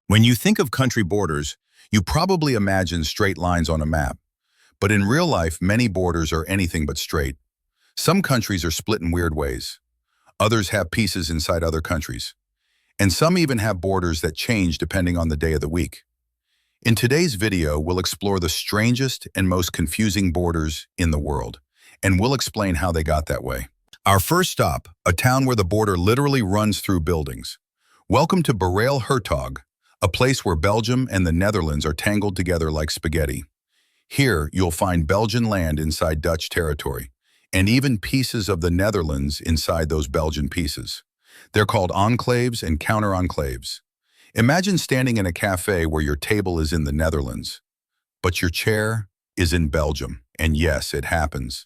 When you think of country borders, you probably imagine straight lines on a map. But in real life, many borders are anything but straight. Some countries are split in weird ways. Others have pieces inside other countries. And some even have borders that change depending on the day of the week. In today's video, we'll explore the strangest and most confusing borders in the world, and we'll explain how they got that way. Our first stop, a town where the border literally runs through buildings. Welcome to Baarle-Hertog, a place where Belgium and the Netherlands are tangled together like spaghetti. Here, you'll find Belgian land inside Dutch territory, and even pieces of the Netherlands inside those Belgian pieces. They're called enclaves and counter-enclaves. Imagine standing in a cafe where your table is in the Netherlands, but your chair is in Belgium, and yes, it happens.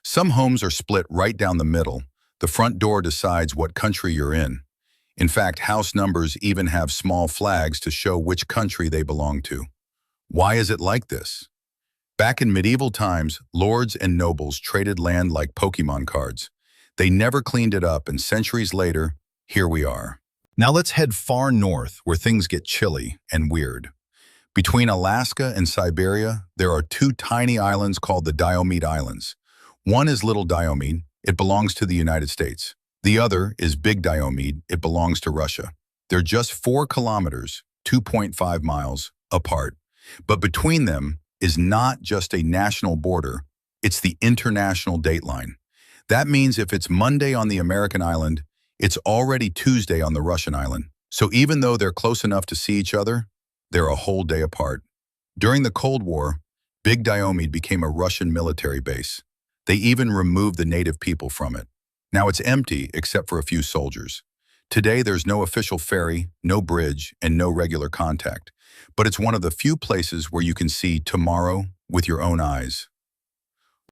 Some homes are split right down the middle. The front door decides what country you're in. In fact, house numbers even have small flags to show which country they belong to. Why is it like this? Back in medieval times, lords and nobles traded land like Pokemon cards. They never cleaned it up, and centuries later, here we are. Now let's head far north where things get chilly and weird. Between Alaska and Siberia, there are two tiny islands called the Diomede Islands. One is Little Diomede. It belongs to the United States. The other is Big Diomede. It belongs to Russia. They're just 4 kilometers, 2.5 miles, apart. But between them is not just a national border, it's the international dateline. That means if it's Monday on the American island, it's already Tuesday on the Russian island. So even though they're close enough to see each other, they're a whole day apart. During the Cold War, Big Diomede became a Russian military base. They even removed the native people from it. Now it's empty except for a few soldiers. Today there's no official ferry, no bridge, and no regular contact. But it's one of the few places where you can see tomorrow with your own eyes.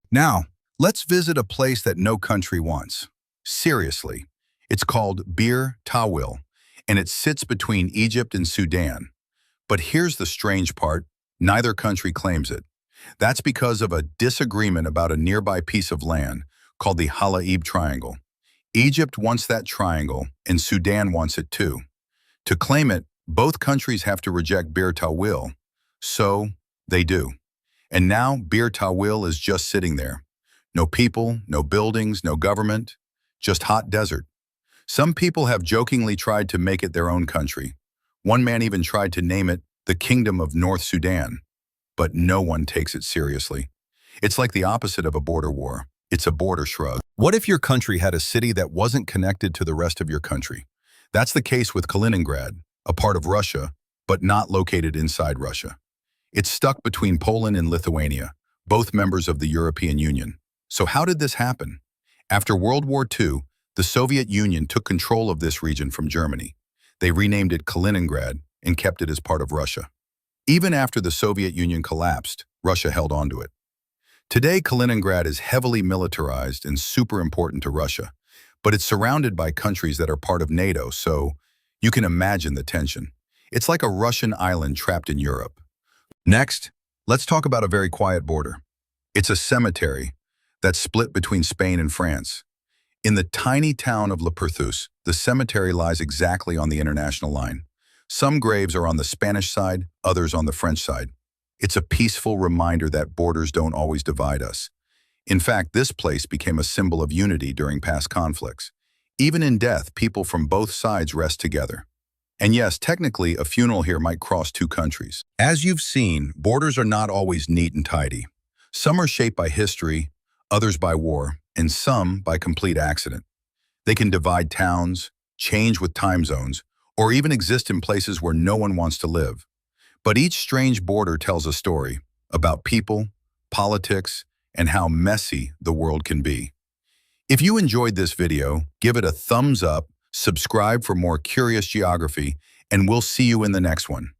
Now, let's visit a place that no country wants. Seriously. It's called Bir Tawil, and it sits between Egypt and Sudan. But here's the strange part, neither country claims it. That's because of a disagreement about a nearby piece of land called the Halaib Triangle. Egypt wants that triangle, and Sudan wants it too. To claim it, both countries have to reject Bir Tawil, so they do. And now Bir Tawil is just sitting there. No people, no buildings, no government, just hot desert. Some people have jokingly tried to make it their own country. One man even tried to name it the Kingdom of North Sudan. But no one takes it seriously. It's like the opposite of a border war. It's a border shrug. What if your country had a city that wasn't connected to the rest of your country? That's the case with Kaliningrad, a part of Russia, but not located inside Russia. It's stuck between Poland and Lithuania, both members of the European Union. So how did this happen? After World War II, the Soviet Union took control of this region from Germany. They renamed it Kaliningrad and kept it as part of Russia. Even after the Soviet Union collapsed, Russia held onto it. Today, Kaliningrad is heavily militarized and super important to Russia, but it's surrounded by countries that are part of NATO, so you can imagine the tension. It's like a Russian island trapped in Europe. Next, let's talk about a very quiet border. It's a cemetery that's split between Spain and France. In the tiny town of Le Perthus, the cemetery lies exactly on the international line. Some graves are on the Spanish side, others on the French side. It's a peaceful reminder that borders don't always divide us. In fact, this place became a symbol of unity during past conflicts. Even in death, people from both sides rest together. And yes, technically, a funeral here might cross 2 countries. As you've seen, borders are not always neat and tidy. Some are shaped by history, others by war, and some by complete accident. They can divide towns, change with time zones, or even exist in places where no one wants to live. But each strange border tells a story about people, politics, and how messy the world can be. If you enjoyed this video, give it a thumbs up, subscribe for more curious geography, and we'll see you in the next one.